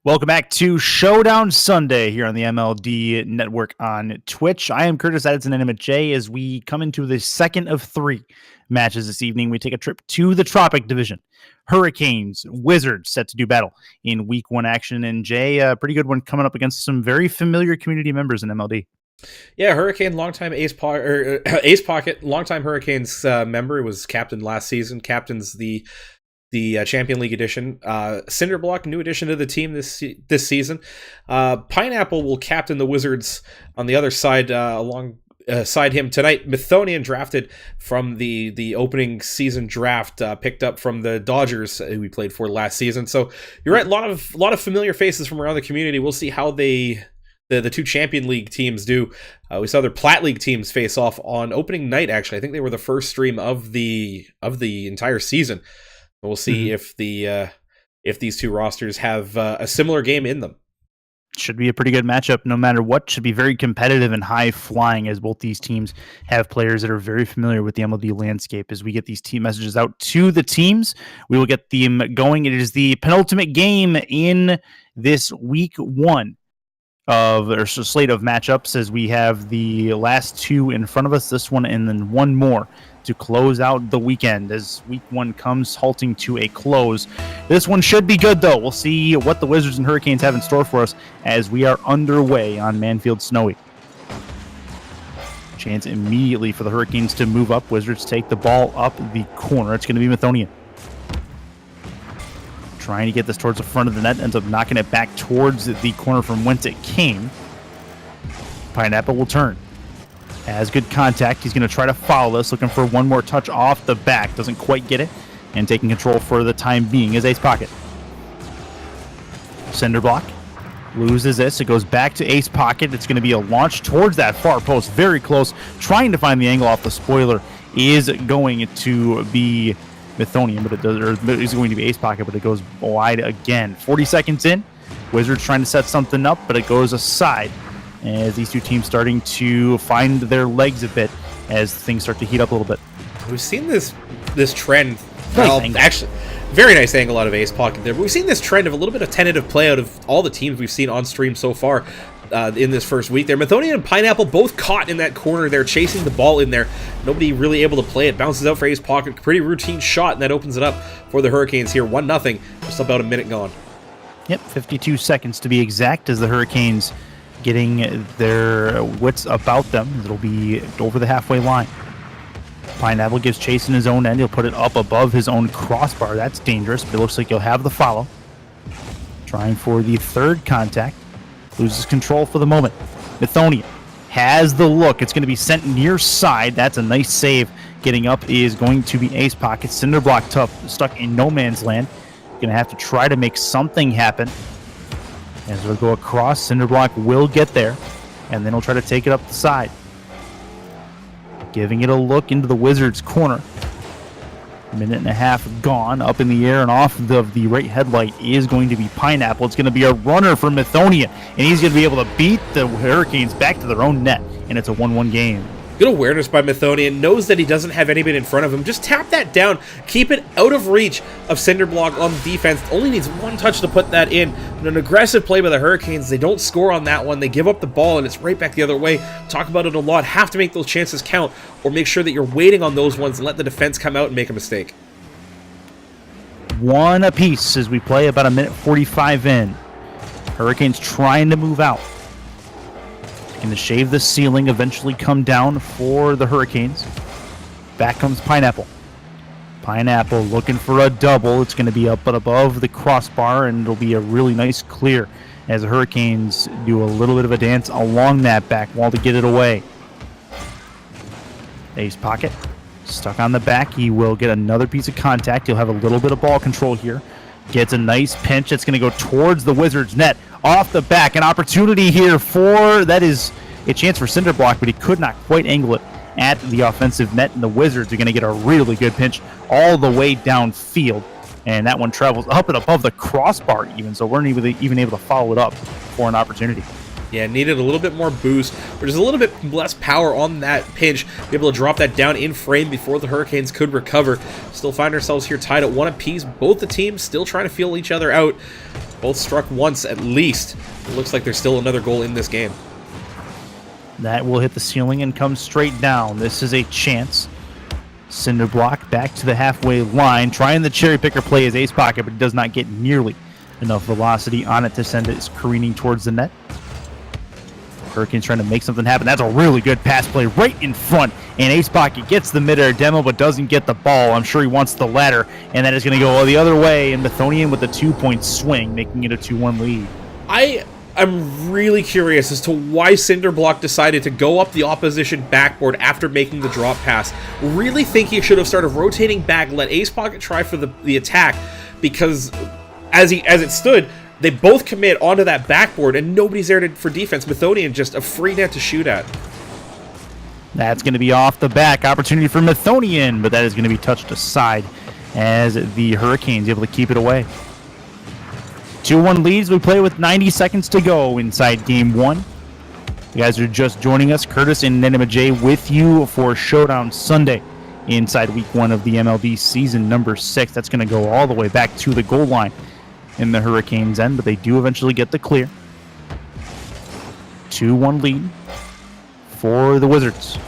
Welcome back to Showdown Sunday here on the MLE Network on Twitch. I am Curtis Edson and J as we come into the second of three matches this evening. We take a trip to the Tropic Division. Hurricanes, Wizards set to do battle in week one action. And Jay, a pretty good one coming up against some very familiar community members in MLD. Yeah, Hurricane, longtime Ace Pocket, longtime Hurricanes member, was captain last season. Captain's the Champion League edition. Cinderblock, new addition to the team this season. Pineapple will captain the Wizards on the other side alongside him tonight. Methonian, drafted from the opening season draft, picked up from the Dodgers, who we played for last season. So you're right, a lot of familiar faces from around the community. We'll see how the two Champion League teams do. We saw their Plat League teams face off on opening night. Actually, I think they were the first stream of the entire season. We'll see if these two rosters have a similar game in them. Should be a pretty good matchup no matter what. Should be very competitive and high flying, as both these teams have players that are very familiar with the MLD landscape. As we get these team messages out to the teams, we will get them going. It is the penultimate game in this week one of or slate of matchups, as we have the last two in front of us, this one and then one more to close out the weekend as week one comes halting to a close. This one should be good, though. We'll see what the Wizards and Hurricanes have in store for us as we are underway on Manfield Snowy. Chance immediately for the Hurricanes to move up. Wizards take the ball up the corner. It's going to be Methonian. Trying to get this towards the front of the net, ends up knocking it back towards the corner from whence it came. Pineapple will turn. Has good contact. He's going to try to follow this, looking for one more touch off the back. Doesn't quite get it, and taking control for the time being is Ace Pocket. Cinderblock loses this. It goes back to Ace Pocket. It's going to be a launch towards that far post. Very close. Trying to find the angle off the spoiler is going to be Methonian, but it does, or is going to be Ace Pocket, but it goes wide again. 40 seconds in. Wizards trying to set something up, but it goes aside. As these two teams starting to find their legs a bit as things start to heat up a little bit. We've seen this trend. Actually, very nice angle out of Ace Pocket there. But we've seen this trend of a little bit of tentative play out of all the teams we've seen on stream so far in this first week there. Methonian and Pineapple both caught in that corner there, chasing the ball in there. Nobody really able to play it. Bounces out for Ace Pocket. Pretty routine shot, and that opens it up for the Hurricanes here. 1-0. Just about a minute gone. Yep, 52 seconds to be exact as the Hurricanes getting their wits about them. It'll be over the halfway line. Pineapple gives chase in his own end. He'll put it up above his own crossbar. That's dangerous, but it looks like he'll have the follow. Trying for the third contact. Loses control for the moment. Methonian has the look. It's going to be sent near side. That's a nice save. Getting up is going to be Ace Pocket. Cinderblock tough, stuck in no man's land. Going to have to try to make something happen. As we'll go across, Cinderblock will get there, and then he'll try to take it up the side. Giving it a look into the Wizards' corner. Minute and a half gone, up in the air, and off of the right headlight is going to be Pineapple. It's going to be a runner for Methonian, and he's going to be able to beat the Hurricanes back to their own net, and it's a 1-1 game. Good awareness by Methonian. Knows that he doesn't have anybody in front of him. Just tap that down. Keep it out of reach of Cinderblock on the defense. Only needs one touch to put that in. And an aggressive play by the Hurricanes. They don't score on that one. They give up the ball, and it's right back the other way. Talk about it a lot. Have to make those chances count, or make sure that you're waiting on those ones and let the defense come out and make a mistake. One apiece as we play about a minute 45 in. Hurricanes trying to move out. Going to shave the ceiling, eventually come down for the Hurricanes. Back comes Pineapple. Pineapple looking for a double. It's going to be up but above the crossbar, and it'll be a really nice clear as the Hurricanes do a little bit of a dance along that back wall to get it away. Ace Pocket stuck on the back. He will get another piece of contact. He'll have a little bit of ball control here. Gets a nice pinch. It's going to go towards the Wizards' net. Off the back, an opportunity here for, that is a chance for Cinderblock, but he could not quite angle it at the offensive net, and the Wizards are going to get a really good pinch all the way downfield, and that one travels up and above the crossbar even, so we're not even able to follow it up for an opportunity. Yeah, needed a little bit more boost, or just a little bit less power on that pinch, be able to drop that down in frame before the Hurricanes could recover. Still find ourselves here tied at one apiece. Both the teams still trying to feel each other out. Both struck once at least. It looks like there's still another goal in this game. That will hit the ceiling and come straight down. This is a chance. Cinderblock back to the halfway line, trying the cherry picker play as Ace Pocket, but does not get nearly enough velocity on it to send it careening towards the net. Hurricanes trying to make something happen. That's a really good pass play right in front, and Ace Pocket gets the midair demo but doesn't get the ball. I'm sure he wants the ladder, and that is going to go the other way, and Methonian with the 2-point swing, making it a 2-1 lead. I'm really curious as to why Cinderblock decided to go up the opposition backboard after making the drop pass. Really think he should have started rotating back, let Ace Pocket try for the attack, because as it stood, they both commit onto that backboard, and nobody's there for defense. Methonian just a free net to shoot at. That's going to be off the back. Opportunity for Methonian, but that is going to be touched aside as the Hurricanes able to keep it away. 2-1 leads. We play with 90 seconds to go inside Game 1. You guys are just joining us. Curtis and Nenema J with you for Showdown Sunday inside Week 1 of the MLB season number 6. That's going to go all the way back to the goal line in the Hurricanes' end, but they do eventually get the clear. 2-1 lead for the Wizards.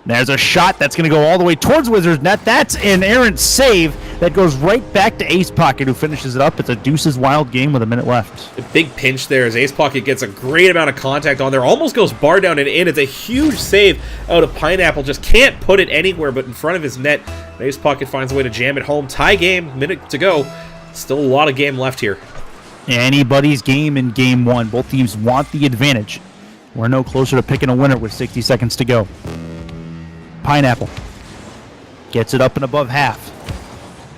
There's a shot that's going to go all the way towards Wizards net. That's an errant save that goes right back to Ace Pocket, who finishes it up. It's a deuces wild game with a minute left. A big pinch there as Ace Pocket gets a great amount of contact on there. Almost goes bar down and in. It's a huge save out of Pineapple. Just can't put it anywhere but in front of his net. Ace Pocket finds a way to jam it home. Tie game, minute to go. Still a lot of game left here. Anybody's game in Game 1. Both teams want the advantage. We're no closer to picking a winner with 60 seconds to go. Pineapple gets it up and above half.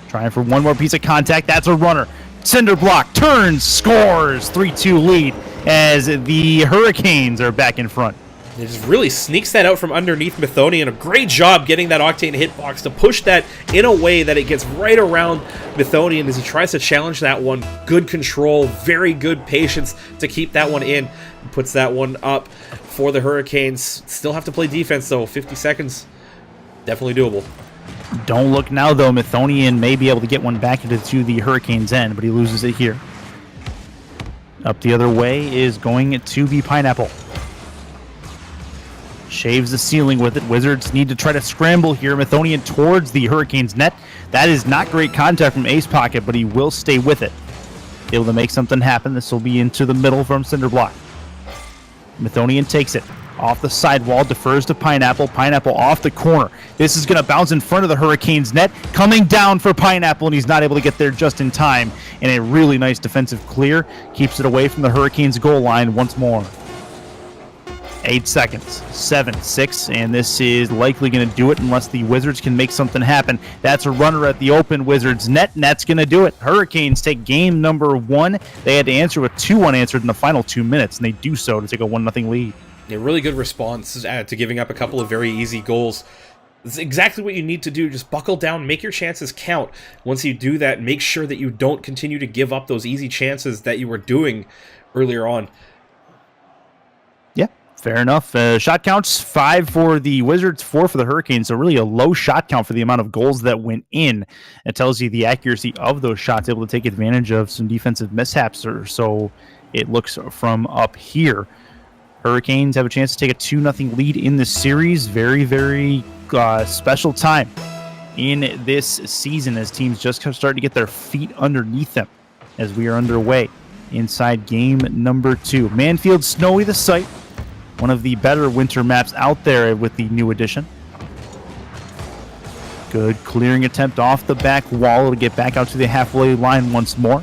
Trying for one more piece of contact. That's a runner. Cinderblock turns, scores. 3-2 lead as the Hurricanes are back in front. It just really sneaks that out from underneath Methonian. A great job getting that Octane hitbox to push that in a way that it gets right around Methonian as he tries to challenge that one. Good control, very good patience to keep that one in. Puts that one up for the Hurricanes. Still have to play defense though. 50 seconds. Definitely doable. Don't look now, though. Methonian may be able to get one back into the Hurricanes' end, but he loses it here. Up the other way is going to be Pineapple. Shaves the ceiling with it. Wizards need to try to scramble here. Methonian towards the Hurricanes' net. That is not great contact from Ace Pocket, but he will stay with it. Able to make something happen. This will be into the middle from Cinderblock. Methonian takes it. Off the sidewall, defers to Pineapple. Pineapple off the corner. This is going to bounce in front of the Hurricanes net. Coming down for Pineapple, and he's not able to get there just in time. And a really nice defensive clear. Keeps it away from the Hurricanes goal line once more. 8 seconds. 7, 6, and this is likely going to do it unless the Wizards can make something happen. That's a runner at the open Wizards net, and that's going to do it. Hurricanes take game number 1. They had to answer with 2 unanswered in the final 2 minutes, and they do so to take a 1-0 lead. A really good response to giving up a couple of very easy goals. It's exactly what you need to do. Just buckle down, make your chances count. Once you do that, make sure that you don't continue to give up those easy chances that you were doing earlier on. Yeah, fair enough. Shot counts, 5 for the Wizards, 4 for the Hurricanes. So really a low shot count for the amount of goals that went in. It tells you the accuracy of those shots, able to take advantage of some defensive mishaps, or so it looks from up here. Hurricanes have a chance to take a 2-0 lead in this series. Very, very special time in this season as teams just start to get their feet underneath them as we are underway inside game number 2. Manfield Snowy the site, one of the better winter maps out there with the new edition. Good clearing attempt off the back wall to get back out to the halfway line once more.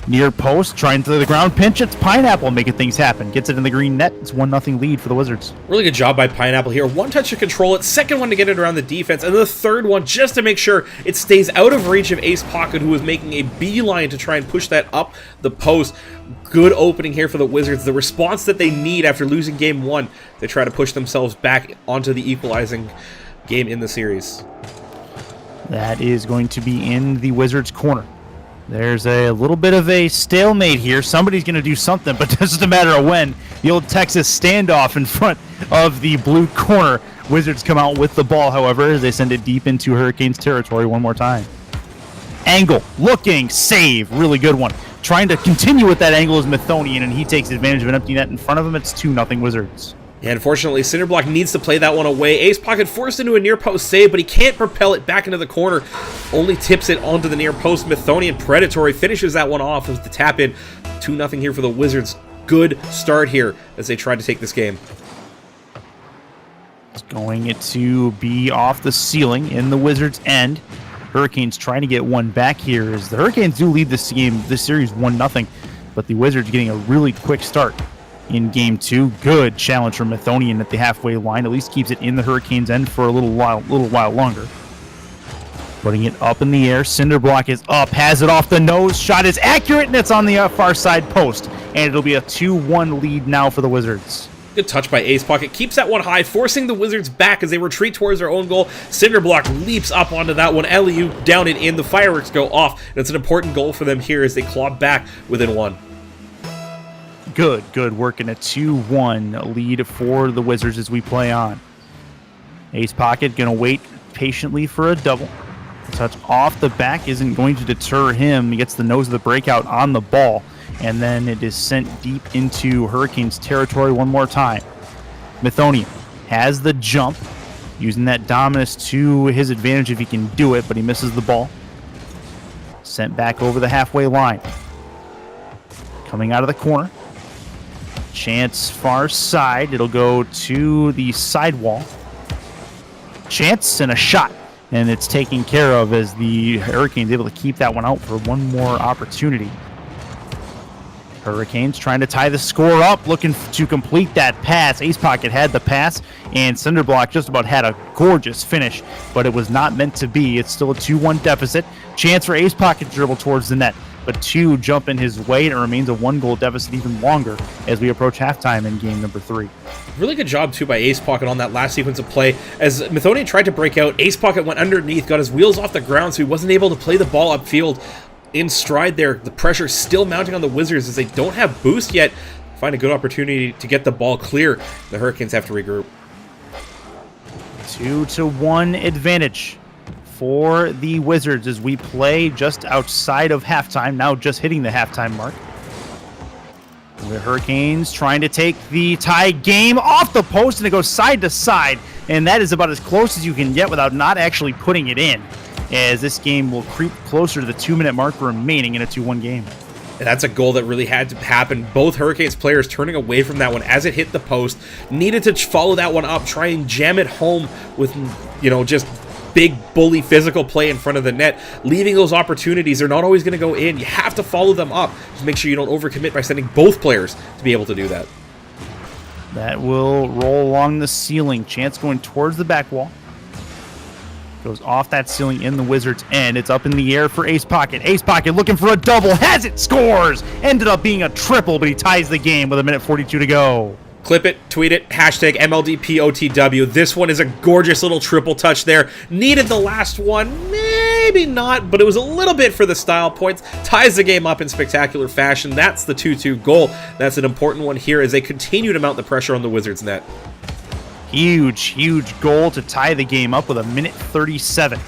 Near post, trying to the ground pinch. It's Pineapple making things happen. Gets it in the green net. It's 1-0 lead for the Wizards. Really good job by Pineapple here. One touch to control it. Second one to get it around the defense. And the third one just to make sure it stays out of reach of Ace Pocket, who was making a beeline to try and push that up the post. Good opening here for the Wizards. The response that they need after losing game 1 to try to push themselves back onto the equalizing game in the series. That is going to be in the Wizards' corner. There's a little bit of a stalemate here. Somebody's going to do something, but it doesn't matter when. The old Texas standoff in front of the blue corner. Wizards come out with the ball, however, as they send it deep into Hurricanes territory one more time. Angle, looking, save. Really good one. trying to continue with that angle is Methonian, and he takes advantage of an empty net in front of him. It's 2-0 Wizards. Yeah, unfortunately, Cinderblock needs to play that one away. Ace Pocket forced into a near post save, but he can't propel it back into the corner. Only tips it onto the near post. Methonian Predatory finishes that one off with the tap in. 2-0 here for the Wizards. Good start here as they try to take this game. It's going to be off the ceiling in the Wizards' end. Hurricanes trying to get one back here as the Hurricanes do lead this game, this series 1-0, but the Wizards getting a really quick start in game 2. Good challenge from Methonian at the halfway line. At least keeps it in the Hurricanes' end for a little while longer. Putting it up in the air. Cinderblock is up, has it off the nose. Shot is accurate, and it's on the far side post. And it'll be a 2-1 lead now for the Wizards. Good touch by Ace Pocket. Keeps that one high, forcing the Wizards back as they retreat towards their own goal. Cinderblock leaps up onto that one. LEU down and in. The fireworks go off. And it's an important goal for them here as they claw back within one. Good work in a 2-1 lead for the Wizards as we play on. Ace Pocket going to wait patiently for a double. Touch off the back isn't going to deter him. He gets the nose of the breakout on the ball, and then it is sent deep into Hurricanes territory one more time. Methonian has the jump, using that dominance to his advantage if he can do it, but he misses the ball. Sent back over the halfway line. Coming out of the corner. Chance far side. It'll go to the sidewall. Chance and a shot. And it's taken care of as the Hurricanes able to keep that one out for one more opportunity. Hurricanes trying to tie the score up, looking to complete that pass. Ace Pocket had the pass, and Cinderblock just about had a gorgeous finish, but it was not meant to be. It's still a 2-1 deficit. Chance for Ace Pocket to dribble towards the net, but 2 jump in his way, and it remains a 1-goal deficit even longer as we approach halftime in game number 3. Really good job, too, by Ace Pocket on that last sequence of play. As Methonian tried to break out, Ace Pocket went underneath, got his wheels off the ground, so he wasn't able to play the ball upfield in stride there. The pressure still mounting on the Wizards as they don't have boost yet. Find a good opportunity to get the ball clear. The Hurricanes have to regroup. 2-1 advantage for the Wizards as we play just outside of halftime, now just hitting the halftime mark. The Hurricanes trying to take the tie game off the post, and it goes side to side, and that is about as close as you can get without not actually putting it in, as this game will creep closer to the 2-minute mark remaining in a 2-1 game. And that's a goal that really had to happen. Both Hurricanes players turning away from that one as it hit the post. Needed to follow that one up, try and jam it home with, just big bully physical play in front of the net. Leaving those opportunities, they're not always going to go in. You have to follow them up. Just make sure you don't overcommit by sending both players to be able to do that. That will roll along the ceiling. Chance going towards the back wall. Goes off that ceiling in the Wizards' end. It's up in the air for Ace Pocket. Ace Pocket looking for a double. Has it. Scores. Ended up being a triple, but he ties the game with 1:42 to go. Clip it, tweet it, hashtag MLDPOTW. This one is a gorgeous little triple touch there. Needed the last one, maybe not, but it was a little bit for the style points. Ties the game up in spectacular fashion. That's the 2-2 goal. That's an important one here as they continue to mount the pressure on the Wizards' net. Huge goal to tie the game up with 1:37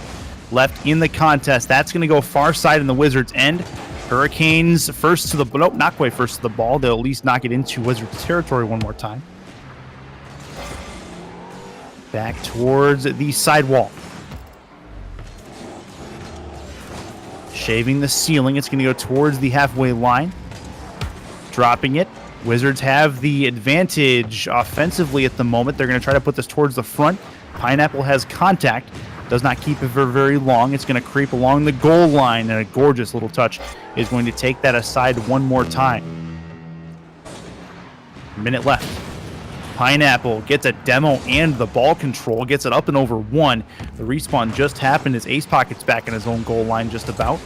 left in the contest. That's going to go far side in the Wizards' end. Hurricanes first to the... Nope, not quite first to the ball. They'll at least knock it into Wizards territory one more time. Back towards the sidewall. Shaving the ceiling. It's going to go towards the halfway line. Dropping it. Wizards have the advantage offensively at the moment. They're going to try to put this towards the front. Pineapple has contact. Does not keep it for very long. It's going to creep along the goal line, and a gorgeous little touch is going to take that aside one more time. Minute left. Pineapple gets a demo and the ball control, gets it up and over 1. The respawn just happened as Ace Pocket's back in his own goal line just about.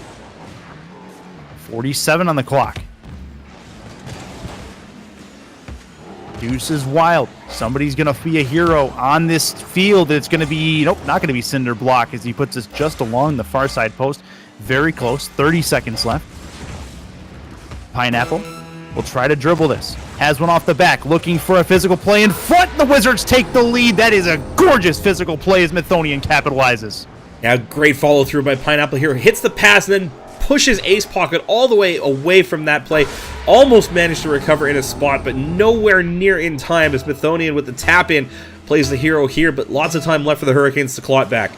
47 on the clock. Deuce is wild. Somebody's going to be a hero on this field. It's going to be, nope, not going to be Cinderblock as he puts this just along the far side post. Very close. 30 seconds left. Pineapple will try to dribble this. Has one off the back. Looking for a physical play in front. The Wizards take the lead. That is a gorgeous physical play as Methonian capitalizes. Yeah, great follow through by Pineapple here. Hits the pass and then pushes Ace Pocket all the way away from that play. Almost managed to recover in a spot, but nowhere near in time as Methonian with the tap in plays the hero here, but lots of time left for the Hurricanes to claw it back.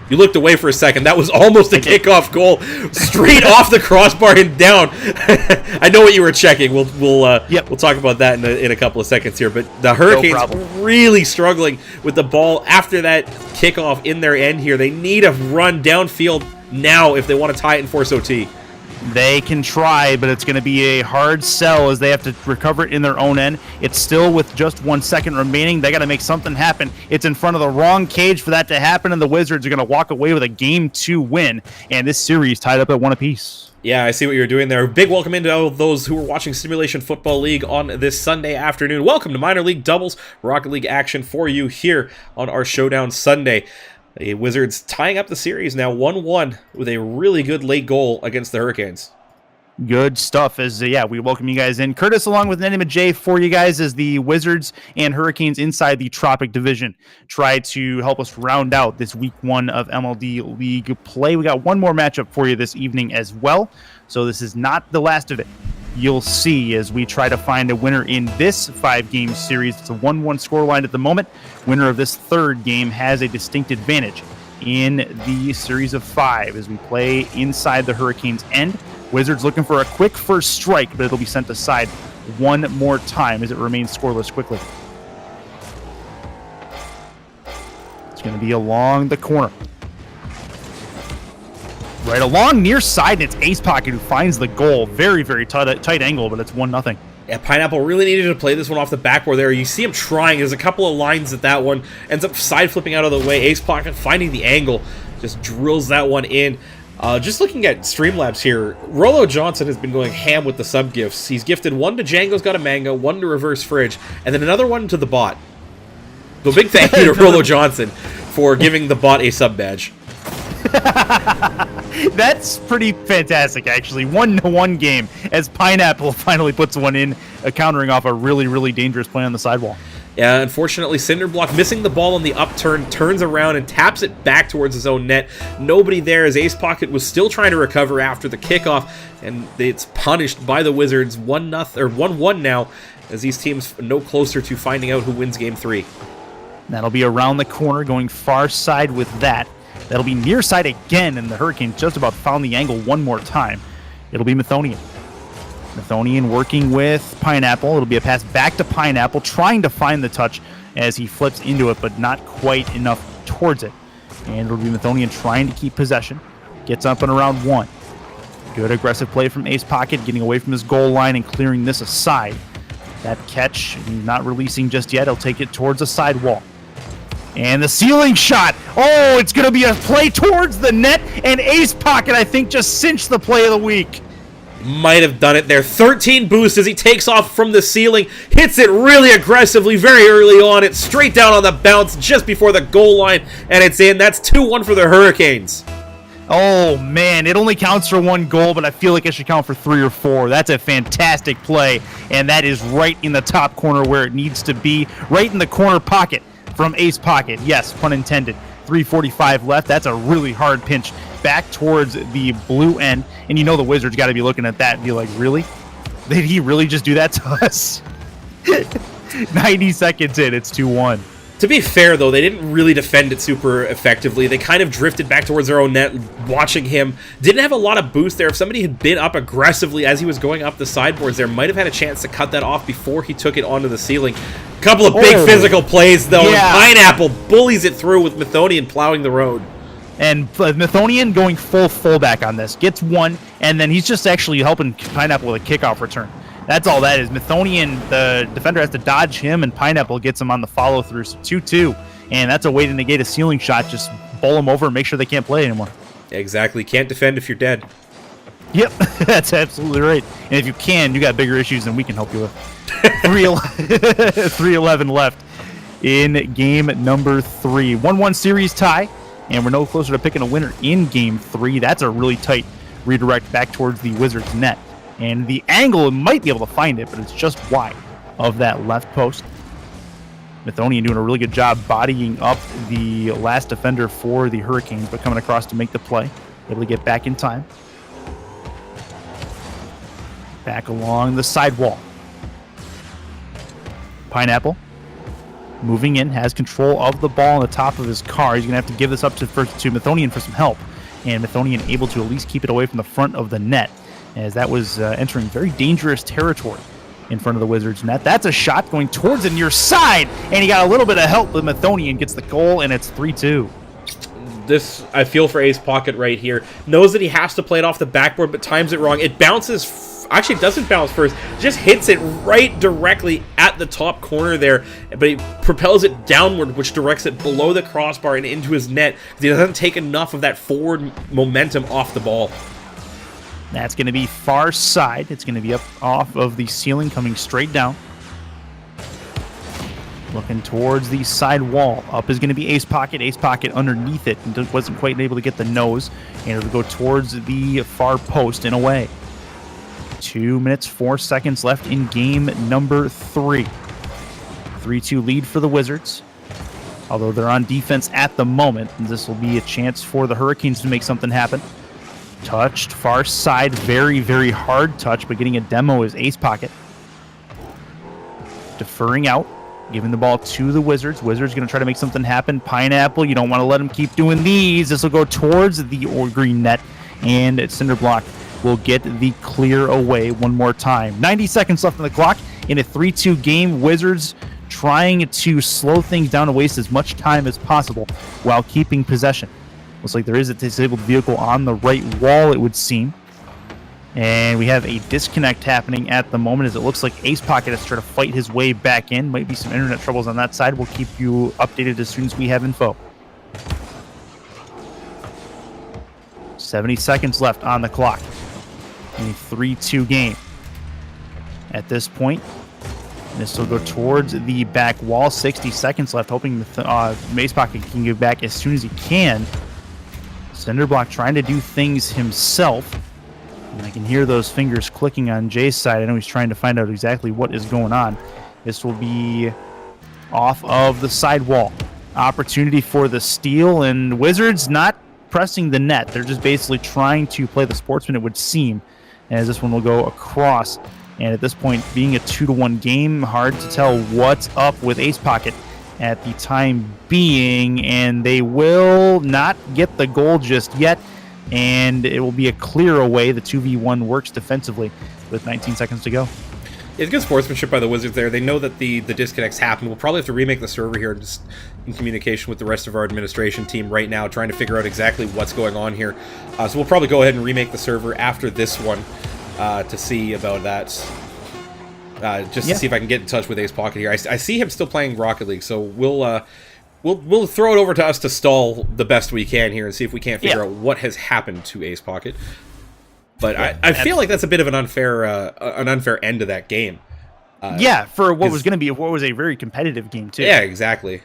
You looked away for a second. That was almost a kickoff goal, straight off the crossbar and down. I know what you were checking. We'll talk about that in a couple of seconds here. But the Hurricanes really struggling with the ball after that kickoff in their end here. They need a run downfield now if they want to tie it and force OT. They can try, but it's going to be a hard sell as they have to recover it in their own end. It's still with just 1 second remaining. They got to make something happen. It's in front of the wrong cage for that to happen, and the Wizards are going to walk away with a Game 2 win, and this series tied up at 1 apiece. Yeah, I see what you're doing there. Big welcome into all those who are watching Simulation Football League on this Sunday afternoon. Welcome to Minor League Doubles, Rocket League action for you here on our Showdown Sunday. The Wizards tying up the series now 1-1 with a really good late goal against the Hurricanes. Good stuff. As we welcome you guys in. Curtis along with Enigma J for you guys as the Wizards and Hurricanes inside the Tropic Division try to help us round out this week 1 of MLD League play. We got one more matchup for you this evening as well, so this is not the last of it. You'll see as we try to find a winner in this 5-game series. It's a 1-1 scoreline at the moment. Winner of this 3rd game has a distinct advantage in the series of 5 as we play inside the Hurricanes' end. Wizards looking for a quick first strike, but it'll be sent aside one more time as it remains scoreless quickly. It's going to be along the corner. Right along near side, and it's Ace Pocket who finds the goal. Very, very tight angle, but it's 1-0. Yeah, Pineapple really needed to play this one off the backboard there. You see him trying. There's a couple of lines that one ends up side flipping out of the way. Ace Pocket finding the angle, just drills that one in. Just looking at Streamlabs here, Rolo Johnson has been going ham with the sub gifts. He's gifted one to Django's Got a Mango, one to Reverse Fridge, and then another one to the bot. So big thank you to Rolo Johnson for giving the bot a sub badge. That's pretty fantastic, actually. 1-1 game as Pineapple finally puts one in, countering off a really, really dangerous play on the sidewall. Yeah, unfortunately, Cinderblock missing the ball on the upturn, turns around and taps it back towards his own net. Nobody there as Ace Pocket was still trying to recover after the kickoff, and it's punished by the Wizards 1-1 now, as these teams no closer to finding out who wins Game 3. That'll be around the corner, going far side with that. That'll be near side again, and the Hurricanes just about found the angle one more time. It'll be Methonian. Methonian working with Pineapple. It'll be a pass back to Pineapple, trying to find the touch as he flips into it, but not quite enough towards it. And it'll be Methonian trying to keep possession. Gets up and around 1. Good aggressive play from Ace Pocket, getting away from his goal line and clearing this aside. That catch, not releasing just yet. He'll take it towards the side wall. And the ceiling shot. Oh, it's going to be a play towards the net. And Ace Pocket, I think, just cinched the play of the week. Might have done it there. 13 boost as he takes off from the ceiling. Hits it really aggressively very early on. It's straight down on the bounce just before the goal line. And it's in. That's 2-1 for the Hurricanes. Oh, man. It only counts for 1 goal, but I feel like it should count for 3 or 4. That's a fantastic play. And that is right in the top corner where it needs to be. Right in the corner pocket from Ace Pocket. Yes, pun intended. 3:45 left. That's a really hard pinch back towards the blue end. And you know the Wizards got to be looking at that and be like, really? Did he really just do that to us? 90 seconds in, it's 2-1. To be fair, though, they didn't really defend it super effectively. They kind of drifted back towards their own net, watching him. Didn't have a lot of boost there. If somebody had been up aggressively as he was going up the sideboards there, might have had a chance to cut that off before he took it onto the ceiling. Couple of big physical plays, though, yeah. And Pineapple bullies it through with Methonian plowing the road. And Methonian going fullback on this. Gets 1, and then he's just actually helping Pineapple with a kickoff return. That's all that is. Methonian, the defender, has to dodge him, and Pineapple gets him on the follow-through. So 2-2, and that's a way to negate a ceiling shot. Just bowl them over and make sure they can't play anymore. Exactly. Can't defend if you're dead. Yep, that's absolutely right. And if you can, you got bigger issues than we can help you with. 3:11 left in game number 3. 1-1 series tie, and we're no closer to picking a winner in game 3. That's a really tight redirect back towards the Wizards' net. And the angle might be able to find it, but it's just wide of that left post. Methonian doing a really good job bodying up the last defender for the Hurricanes, but coming across to make the play. Able to get back in time. Back along the sidewall. Pineapple moving in, has control of the ball on the top of his car. He's going to have to give this up to Methonian for some help. And Methonian able to at least keep it away from the front of the net, as that was entering very dangerous territory in front of the Wizards net. That's a shot going towards the near side, and he got a little bit of help, but Methonian gets the goal, and it's 3-2. This, I feel for Ace Pocket right here. Knows that he has to play it off the backboard, but times it wrong. It bounces, actually it doesn't bounce first, just hits it right directly at the top corner there, but he propels it downward, which directs it below the crossbar and into his net. He doesn't take enough of that forward momentum off the ball. That's going to be far side. It's going to be up off of the ceiling, coming straight down. Looking towards the side wall. Up is going to be Ace Pocket. Ace Pocket underneath it. And wasn't quite able to get the nose. And it'll go towards the far post and away. 2 minutes, 4 seconds left in game number 3. 3-2 lead for the Wizards. Although they're on defense at the moment. And this will be a chance for the Hurricanes to make something happen. Touched, far side, very, very hard touch, but getting a demo is Ace Pocket. Deferring out, giving the ball to the Wizards. Wizards going to try to make something happen. Pineapple, you don't want to let him keep doing these. This will go towards the green net, and Cinderblock will get the clear away one more time. 90 seconds left on the clock in a 3-2 game. Wizards trying to slow things down and waste as much time as possible while keeping possession. Looks like there is a disabled vehicle on the right wall, it would seem. And we have a disconnect happening at the moment, as it looks like Ace Pocket is trying to fight his way back in. Might be some internet troubles on that side. We'll keep you updated as soon as we have info. 70 seconds left on the clock in a 3-2 game. At this point, this will go towards the back wall. 60 seconds left, hoping Ace Pocket can get back as soon as he can. Cinderblock trying to do things himself. And I can hear those fingers clicking on Jay's side. I know he's trying to find out exactly what is going on. This will be off of the sidewall. Opportunity for the steal, and Wizards not pressing the net. They're just basically trying to play the sportsman, it would seem, as this one will go across. And at this point, being a 2-1 game, hard to tell what's up with Ace Pocket at the time being, and they will not get the goal just yet, and it will be a clear away. The 2v1 works defensively with 19 seconds to go. It's good sportsmanship by the Wizards there. They know that the disconnects happen. We'll probably have to remake the server here, just in communication with the rest of our administration team right now, trying to figure out exactly what's going on here. So we'll probably go ahead and remake the server after this one to see about that. To see if I can get in touch with Ace Pocket here. I see him still playing Rocket League, so we'll throw it over to us to stall the best we can here and see if we can't figure out what has happened to Ace Pocket. But I feel like that's a bit of an unfair end to that game. For what was going to be a very competitive game too. Yeah, exactly.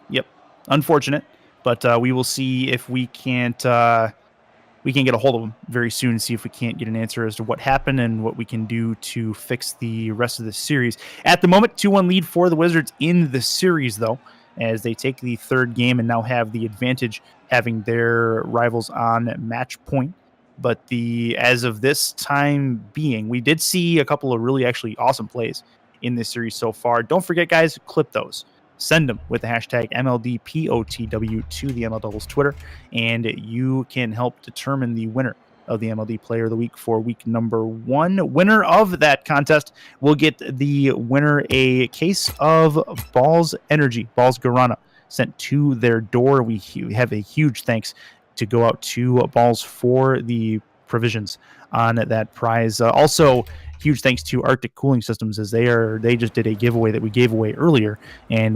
Yep, unfortunate, but we will see if we can't get a hold of him very soon and see if we can't get an answer as to what happened and what we can do to fix the rest of the series. At the moment, 2-1 lead for the Wizards in the series, though, as they take the third game and now have the advantage, having their rivals on match point. But as of this time being, we did see a couple of really actually awesome plays in this series so far. Don't forget, guys, clip those. Send them with the hashtag MLDPOTW to the ML Doubles Twitter, and you can help determine the winner of the MLD Player of the Week for week number 1. Winner of that contest will get the winner a case of Balls Energy, Balls Guarana, sent to their door. We have a huge thanks to go out to Balls for the provisions on that prize. Also, huge thanks to Arctic Cooling Systems, as they just did a giveaway that we gave away earlier, and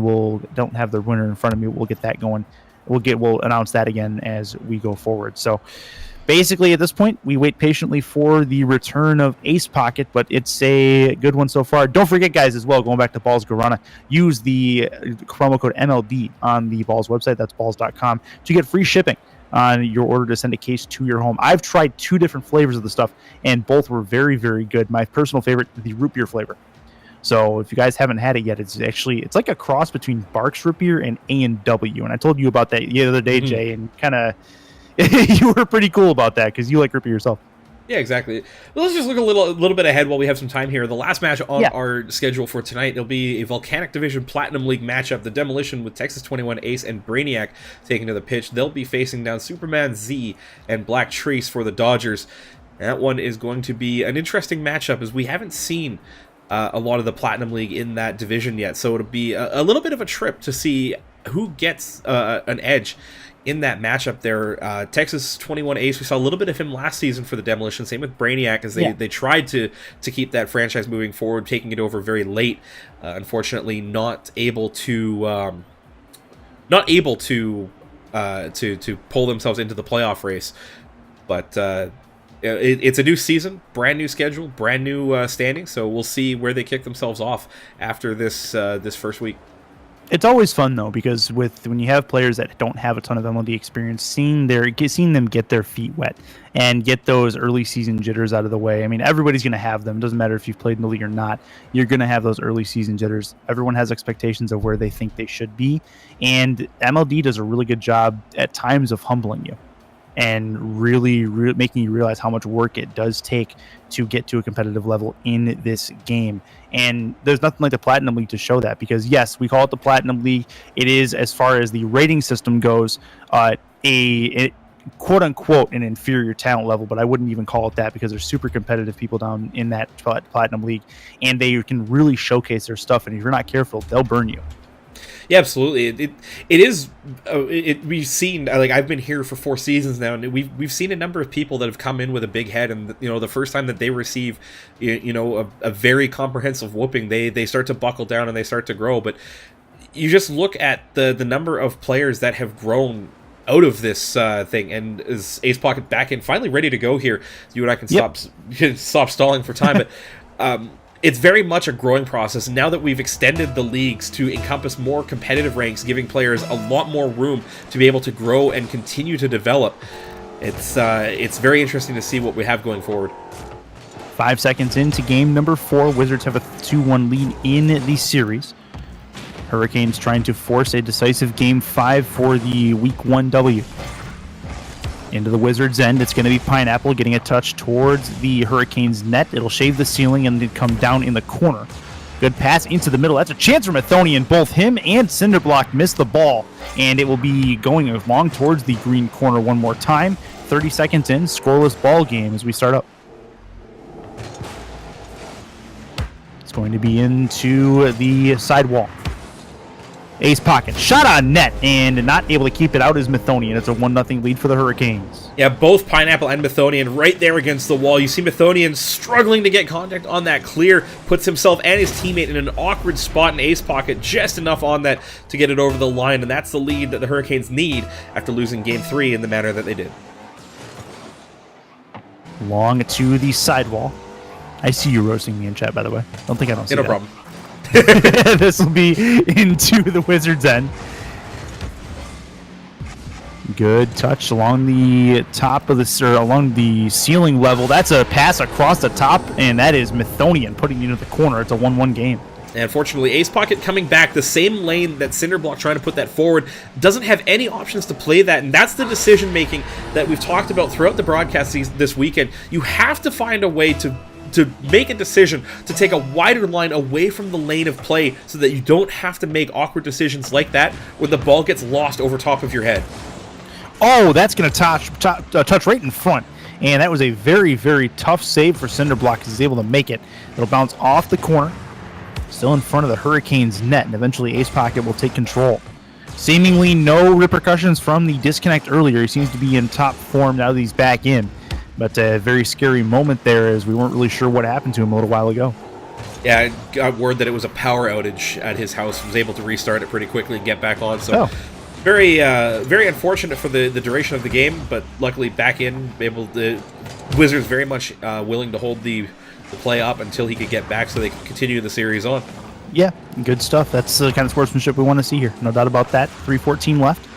don't have the winner in front of me. We'll get that going. We'll announce that again as we go forward. So basically at this point, we wait patiently for the return of Ace Pocket, but it's a good one so far. Don't forget, guys, as well, going back to Balls Guarana, use the promo code MLD on the Balls website. That's balls.com to get free shipping on your order to send a case to your home. I've tried 2 different flavors of the stuff, and both were very, very good. My personal favorite, the root beer flavor, So if you guys haven't had it yet, it's like a cross between Barks Root Beer and A&W. And I told you about that the other day, Jay, and kind of you were pretty cool about that because you like root beer yourself. Yeah, exactly. Well, let's just look a little bit ahead while we have some time here. The last match on our schedule for tonight, it'll be a Volcanic Division Platinum League matchup. The Demolition with Texas 21 Ace and Brainiac taking to the pitch. They'll be facing down Superman Z and Black Trace for the Dodgers. That one is going to be an interesting matchup as we haven't seen a lot of the Platinum League in that division yet. So it'll be a little bit of a trip to see who gets an edge in that matchup there. Texas 21 Ace, we saw a little bit of him last season for the Demolition. Same with Brainiac as they tried to keep that franchise moving forward, taking it over very late. Unfortunately, not able to pull themselves into the playoff race. But it's a new season, brand new schedule, brand new standing. So we'll see where they kick themselves off after this first week. It's always fun though, because when you have players that don't have a ton of MLD experience, seeing them get their feet wet and get those early season jitters out of the way. I mean, everybody's going to have them. It doesn't matter if you've played in the league or not. You're going to have those early season jitters. Everyone has expectations of where they think they should be, and MLD does a really good job at times of humbling you and really making you realize how much work it does take to get to a competitive level in this game. And there's nothing like the Platinum League to show that, because yes, we call it the Platinum League. It is, as far as the rating system goes, a quote unquote an inferior talent level, but I wouldn't even call it that, because there's super competitive people down in that Platinum League, and they can really showcase their stuff. And if you're not careful, they'll burn you. Yeah, absolutely. It is. We've seen, like, I've been here for 4 seasons now, and we've seen a number of people that have come in with a big head, and the first time that they receive a very comprehensive whooping, they start to buckle down and they start to grow. But you just look at the number of players that have grown out of this thing, and is Ace Pocket back in, finally ready to go here. You and I can stop stalling for time, but. It's very much a growing process, and now that we've extended the leagues to encompass more competitive ranks, giving players a lot more room to be able to grow and continue to develop, it's very interesting to see what we have going forward. 5 seconds into game number 4, Wizards have a 2-1 lead in the series. Hurricanes trying to force a decisive game 5 for the Week 1 W. Into the Wizards' end, it's going to be Pineapple getting a touch towards the Hurricanes' net. It'll shave the ceiling and then come down in the corner. Good pass into the middle. That's a chance for Methonian. Both him and Cinderblock missed the ball, and it will be going long towards the green corner one more time. 30 seconds in, scoreless ball game as we start up. It's going to be into the sidewall. Ace Pocket shot on net and not able to keep it out is Methonian. It's a 1-0 lead for the Hurricanes. Yeah, both Pineapple and Methonian right there against the wall. You see Methonian struggling to get contact on that clear, puts himself and his teammate in an awkward spot, in Ace Pocket just enough on that to get it over the line, and that's the lead that the Hurricanes need after losing Game 3 in the manner that they did. Long to the sidewall. I see you roasting me in chat, by the way. I don't see no that. Problem. This will be into the Wizards' end. Good touch along the top of along the ceiling level. That's a pass across the top, and that is Methonian putting it into the corner. It's a 1-1 game. And unfortunately, Ace Pocket coming back, the same lane that Cinderblock trying to put that forward, doesn't have any options to play that, and that's the decision-making that we've talked about throughout the broadcast this weekend. You have to find a way to make a decision to take a wider line away from the lane of play so that you don't have to make awkward decisions like that when the ball gets lost over top of your head. Oh, that's going to touch right in front. And that was a very, very tough save for Cinderblock because he's able to make it. It'll bounce off the corner, still in front of the Hurricanes' net, and eventually Ace Pocket will take control. Seemingly no repercussions from the disconnect earlier. He seems to be in top form now that he's back in. But a very scary moment there, as we weren't really sure what happened to him a little while ago. Yeah, I got word that it was a power outage at his house. Was able to restart it pretty quickly and get back on. So very unfortunate for the duration of the game, but luckily back in, the Wizards very much willing to hold the play up until he could get back so they could continue the series on. Yeah, good stuff. That's the kind of sportsmanship we want to see here. No doubt about that. 3:14 left.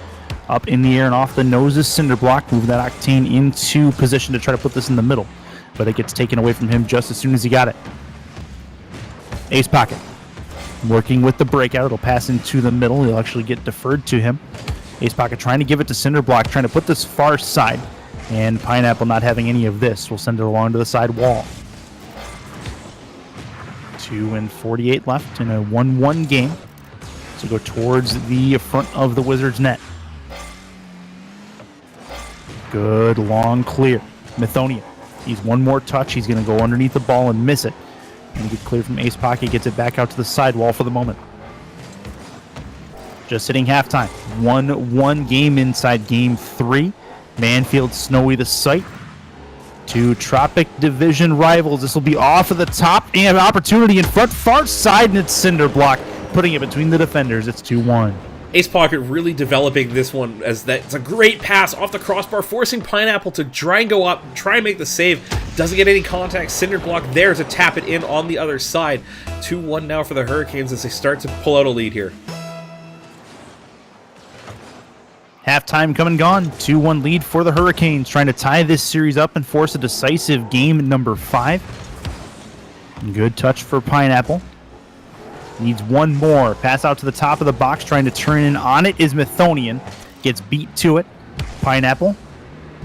Up in the air and off the nose is Cinderblock. Move that Octane into position to try to put this in the middle. But it gets taken away from him just as soon as he got it. Ace Pocket working with the breakout. It'll pass into the middle. He'll actually get deferred to him. Ace Pocket trying to give it to Cinderblock, trying to put this far side. And Pineapple not having any of this will send it along to the side wall. 2:48 left in a 1-1 game. So go towards the front of the Wizards net. Good long clear. Methonian. He's one more touch. He's going to go underneath the ball and miss it. And get clear from Ace Pocket. Gets it back out to the sidewall for the moment. Just hitting halftime. 1-1 game inside game 3. Manfield Snowy the site. Two Tropic Division rivals. This will be off of the top and opportunity in front. Far side, and it's Cinderblock putting it between the defenders. It's 2-1. Ace Pocket really developing this one as that it's a great pass off the crossbar, forcing Pineapple to try and go up, try and make the save. Doesn't get any contact. Cinderblock there to tap it in on the other side. 2-1 now for the Hurricanes as they start to pull out a lead here. Halftime come and gone. 2-1 lead for the Hurricanes, trying to tie this series up and force a decisive game number 5. Good touch for Pineapple. Needs one more. Pass out to the top of the box, trying to turn in on it is Methonian. Gets beat to it. Pineapple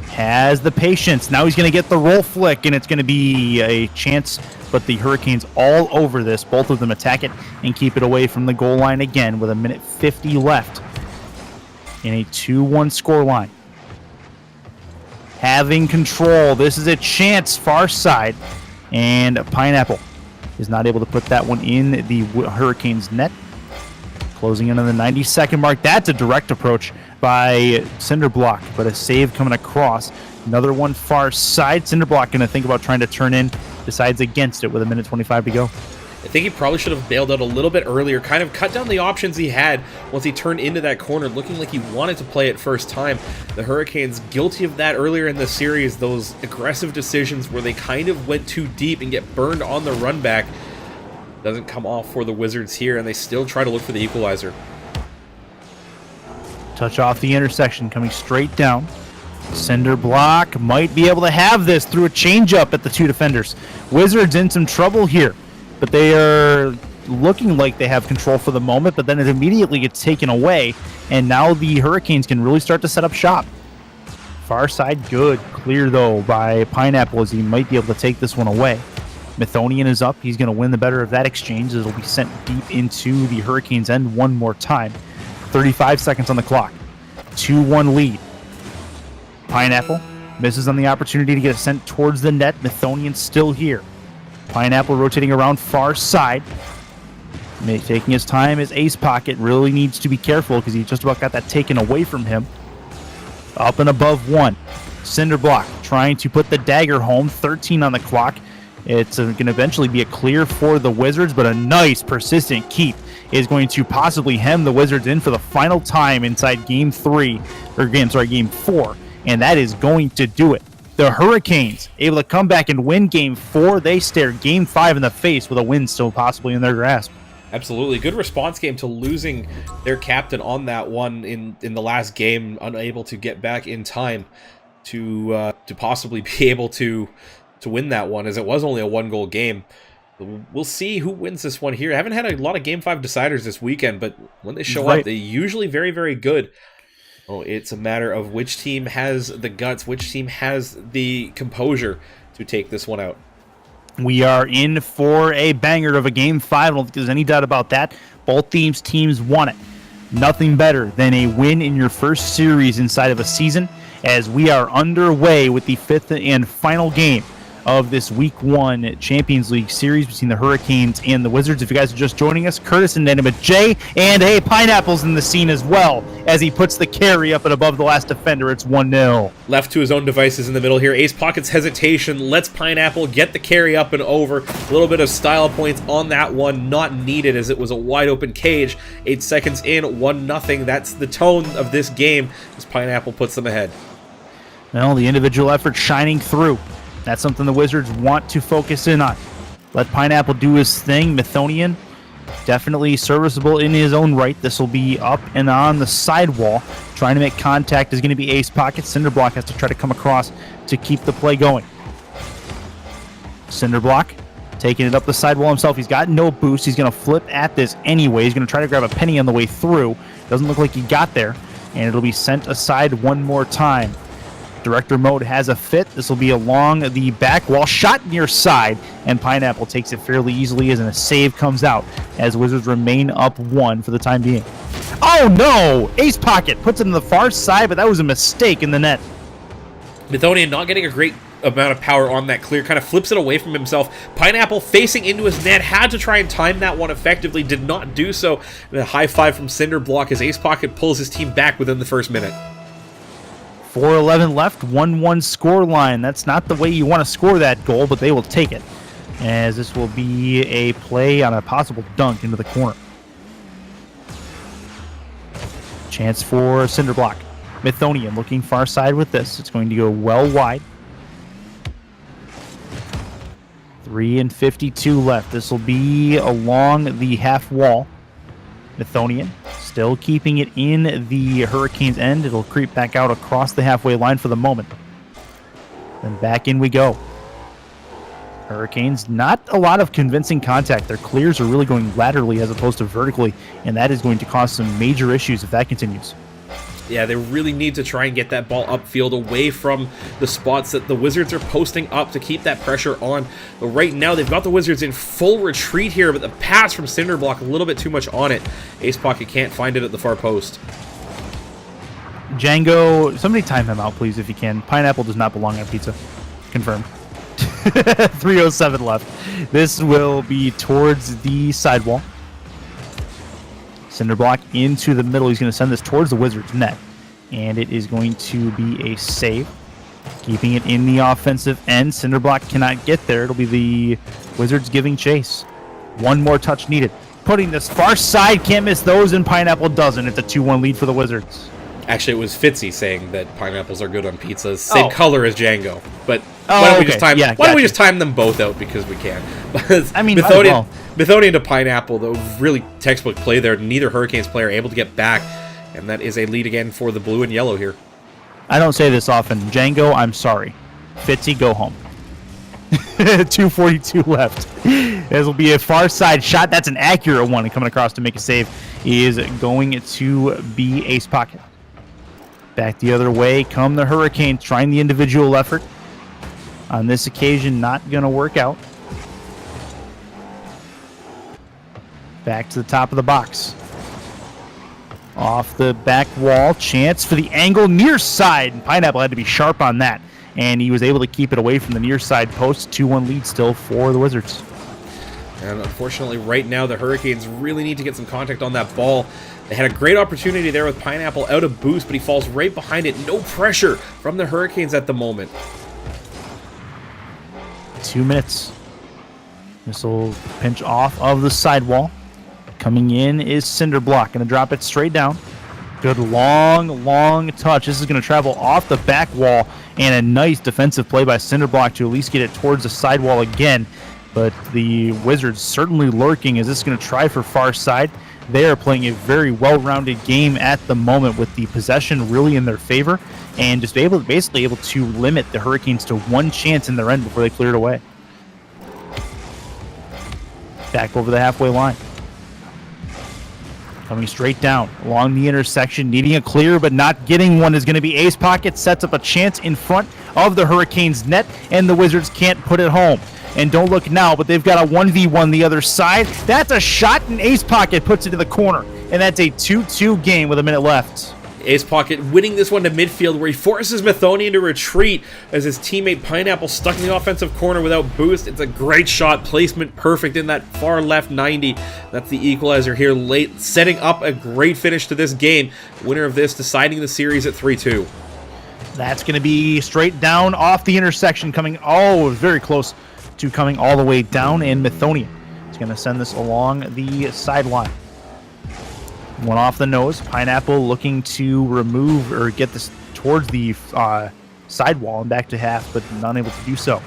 has the patience. Now he's going to get the roll flick, and it's going to be a chance, but the Hurricanes all over this. Both of them attack it and keep it away from the goal line again with 1:50 left in a 2-1 scoreline. Having control. This is a chance far side, and Pineapple is not able to put that one in the Hurricanes net. Closing in on the 90-second mark. That's a direct approach by Cinderblock, but a save coming across. Another one far side. Cinderblock going to think about trying to turn in. Decides against it with 1:25 to go. I think he probably should have bailed out a little bit earlier, kind of cut down the options he had once he turned into that corner, looking like he wanted to play it first time. The Hurricanes guilty of that earlier in the series, those aggressive decisions where they kind of went too deep and get burned on the run back. Doesn't come off for the Wizards here, and they still try to look for the equalizer. Touch off the intersection, coming straight down. Cinderblock might be able to have this through a changeup at the two defenders. Wizards in some trouble here, but they are looking like they have control for the moment, but then it immediately gets taken away, and now the Hurricanes can really start to set up shop. Far side good. Clear, though, by Pineapple, as he might be able to take this one away. Methonian is up. He's going to win the better of that exchange. It'll be sent deep into the Hurricanes' end one more time. 35 seconds on the clock. 2-1 lead. Pineapple misses on the opportunity to get it sent towards the net. Methonian still here. Pineapple rotating around far side. Taking his time as Ace Pocket really needs to be careful because he just about got that taken away from him. Up and above one. Cinderblock trying to put the dagger home. 13 on the clock. It's going to eventually be a clear for the Wizards, but a nice persistent keep is going to possibly hem the Wizards in for the final time inside game 4, and that is going to do it. The Hurricanes able to come back and win game 4. They stare game 5 in the face with a win still possibly in their grasp. Absolutely. Good response game to losing their captain on that one in the last game, unable to get back in time to possibly be able to win that one, as it was only a 1-goal game. We'll see who wins this one here. I haven't had a lot of Game 5 deciders this weekend, but when they show up, they're usually very, very good. Oh, it's a matter of which team has the guts, which team has the composure to take this one out. We are in for a banger of a Game 5. I don't think there's any doubt about that. Both teams want it. Nothing better than a win in your first series inside of a season, as we are underway with the 5th and final game of this Week 1 Champions League series between the Hurricanes and the Wizards. If you guys are just joining us, Curtis and Inanimate J, and hey, Pineapple's in the scene as well, as he puts the carry up and above the last defender. It's 1-0. Left to his own devices in the middle here. Ace Pocket's hesitation lets Pineapple get the carry up and over. A little bit of style points on that one, not needed as it was a wide open cage. 8 seconds in, 1-0. That's the tone of this game as Pineapple puts them ahead. Well, the individual effort shining through. That's something the Wizards want to focus in on. Let Pineapple do his thing. Methonian, definitely serviceable in his own right. This will be up and on the sidewall. Trying to make contact is going to be Ace Pocket. Cinderblock has to try to come across to keep the play going. Cinderblock taking it up the sidewall himself. He's got no boost. He's going to flip at this anyway. He's going to try to grab a penny on the way through. Doesn't look like he got there, and it'll be sent aside one more time. Director mode has a fit. This will be along the back wall, shot near side, and Pineapple takes it fairly easily as a save comes out as Wizards remain up 1 for the time being. Oh no! Ace Pocket puts it on the far side, but that was a mistake in the net. Methodian not getting a great amount of power on that clear, kind of flips it away from himself. Pineapple facing into his net, had to try and time that one effectively, did not do so. And a high five from Cinderblock as Ace Pocket pulls his team back within the first minute. 4:11 left, 1-1 score line. That's not the way you want to score that goal, but they will take it, as this will be a play on a possible dunk into the corner. Chance for Cinderblock. Methodian looking far side with this. It's going to go well wide. 3:52 left. This will be along the half wall. Methodian still keeping it in the Hurricanes' end. It'll creep back out across the halfway line for the moment. Then back in we go. Hurricanes, not a lot of convincing contact. Their clears are really going laterally as opposed to vertically, and that is going to cause some major issues if that continues. Yeah, they really need to try and get that ball upfield away from the spots that the Wizards are posting up to keep that pressure on. But right now, they've got the Wizards in full retreat here, but the pass from Cinderblock, a little bit too much on it. Ace Pocket can't find it at the far post. Django, somebody time him out, please, if you can. Pineapple does not belong on pizza. Confirmed. 3:07 left. This will be towards the sidewall. Cinderblock into the middle. He's going to send this towards the Wizards' net. And it is going to be a save. Keeping it in the offensive end. Cinderblock cannot get there. It'll be the Wizards giving chase. One more touch needed. Putting this far side. Can't miss those, and Pineapple doesn't. It's a 2-1 lead for the Wizards. Actually, it was Fitzy saying that pineapples are good on pizzas. Same color as Django. But why don't we just time them both out because we can? I mean, Methodian to Pineapple, though, really textbook play there. Neither Hurricanes player able to get back, and that is a lead again for the blue and yellow here. I don't say this often. Django, I'm sorry. Fitzy, go home. 2:42 left. This will be a far side shot. That's an accurate one, and coming across to make a save is going to be Ace Pocket. Back the other way come the Hurricanes, trying the individual effort. On this occasion, not going to work out. Back to the top of the box. Off the back wall, chance for the angle near side. Pineapple had to be sharp on that, and he was able to keep it away from the near side post. 2-1 lead still for the Wizards. And unfortunately, right now, the Hurricanes really need to get some contact on that ball. They had a great opportunity there with Pineapple out of boost, but he falls right behind it. No pressure from the Hurricanes at the moment. 2 minutes. This will pinch off of the sidewall. Coming in is Cinderblock. Going to drop it straight down. Good long touch. This is going to travel off the back wall, and a nice defensive play by Cinderblock to at least get it towards the sidewall again. But the Wizards certainly lurking. Is this going to try for far side? They are playing a very well-rounded game at the moment with the possession really in their favor and just basically able to limit the Hurricanes to one chance in their end before they clear it away. Back over the halfway line. Coming straight down along the intersection, needing a clear but not getting one is going to be Ace Pocket. Sets up a chance in front of the Hurricanes net, and the Wizards can't put it home. And don't look now, but they've got a 1v1 the other side. That's a shot, and Ace Pocket puts it in the corner. And that's a 2-2 game with a minute left. Ace Pocket winning this one to midfield, where he forces Methodian to retreat as his teammate Pineapple stuck in the offensive corner without boost. It's a great shot, placement perfect in that far left 90. That's the equalizer here late, setting up a great finish to this game. Winner of this deciding the series at 3-2. That's going to be straight down off the intersection, coming, very close to coming all the way down, and Methodian is going to send this along the sideline. One off the nose. Pineapple looking to remove or get this towards the sidewall and back to half, but not able to do so.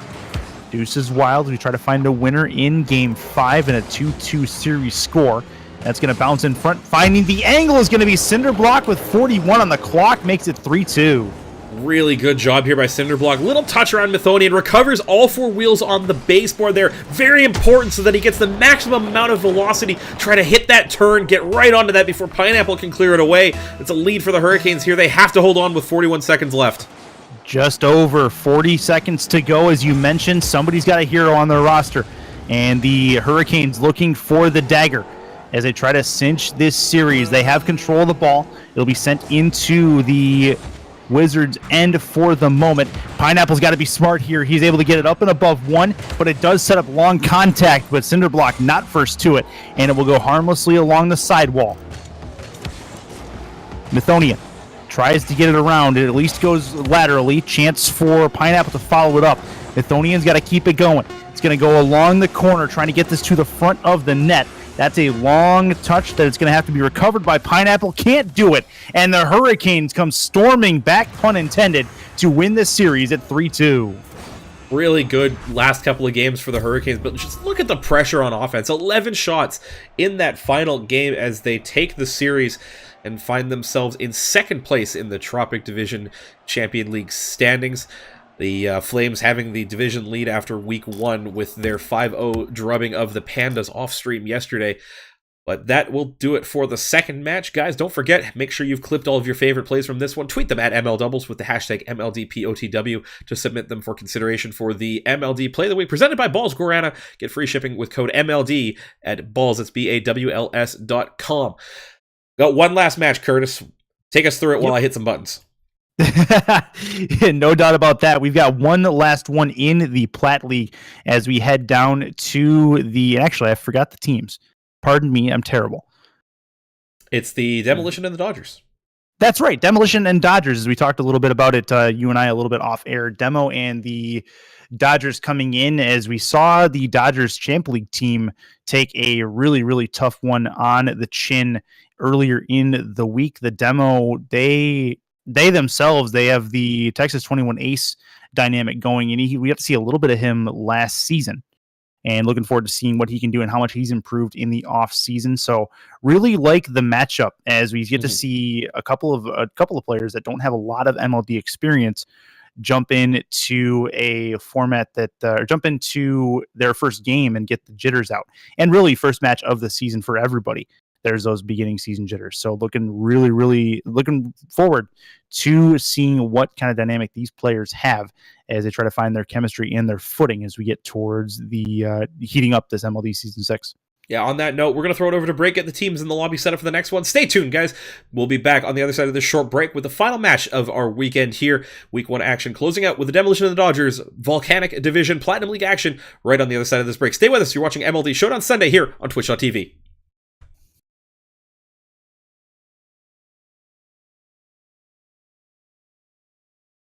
Deuce is wild. We try to find a winner in Game 5 in a 2-2 series score. That's going to bounce in front. Finding the angle is going to be Cinderblock with 41 on the clock. Makes it 3-2. Really good job here by Cinderblock. Little touch around Methonian. Recovers all 4 wheels on the baseboard there. Very important so that he gets the maximum amount of velocity. Try to hit that turn, get right onto that before Pineapple can clear it away. It's a lead for the Hurricanes here. They have to hold on with 41 seconds left. Just over 40 seconds to go. As you mentioned, somebody's got a hero on their roster. And the Hurricanes looking for the dagger as they try to cinch this series. They have control of the ball. It'll be sent into the Wizards' end for the moment. Pineapple's got to be smart here. He's able to get it up and above 1, but it does set up long contact, but Cinderblock not first to it, and it will go harmlessly along the sidewall. Methonian tries to get it around. It at least goes laterally. Chance for Pineapple to follow it up. Methonian's got to keep it going. It's going to go along the corner, trying to get this to the front of the net. That's a long touch that it's going to have to be recovered by Pineapple. Can't do it. And the Hurricanes come storming back, pun intended, to win this series at 3-2. Really good last couple of games for the Hurricanes, but just look at the pressure on offense. 11 shots in that final game as they take the series and find themselves in second place in the Tropic Division Champion League standings. The Flames having the division lead after week 1 with their 5-0 drubbing of the Pandas off stream yesterday. But that will do it for the second match. Guys, don't forget, make sure you've clipped all of your favorite plays from this one. Tweet them at MLDoubles with the hashtag MLDPOTW to submit them for consideration for the MLD Play of the Week presented by Balls Guarana. Get free shipping with code MLD at balls, it's BAWLS.com. Got one last match, Curtis. Take us through it while I hit some buttons. No doubt about that. We've got one last one in the Plat League as we head down to the... Actually, I forgot the teams. Pardon me, I'm terrible. It's the Demolition and the Dodgers. That's right, Demolition and Dodgers, as we talked a little bit about it, you and I a little bit off air. Demo and the Dodgers coming in as we saw the Dodgers Champ League team take a really, really tough one on the chin earlier in the week. The Demo, they themselves, they have the Texas 21 ace dynamic going, and we have to see a little bit of him last season. And looking forward to seeing what he can do and how much he's improved in the off season. So really like the matchup as we get to see a couple of players that don't have a lot of MLD experience jump into a format that jump into their first game and get the jitters out. And really first match of the season for everybody. There's those beginning season jitters. So really looking forward to seeing what kind of dynamic these players have as they try to find their chemistry and their footing as we get towards the heating up this MLD Season 6. Yeah, on that note, we're going to throw it over to break, get the teams in the lobby set up for the next one. Stay tuned, guys. We'll be back on the other side of this short break with the final match of our weekend here. Week 1 action closing out with the Demolition of the Dodgers, Volcanic Division, Platinum League action right on the other side of this break. Stay with us. You're watching MLD Showdown Sunday here on Twitch.tv.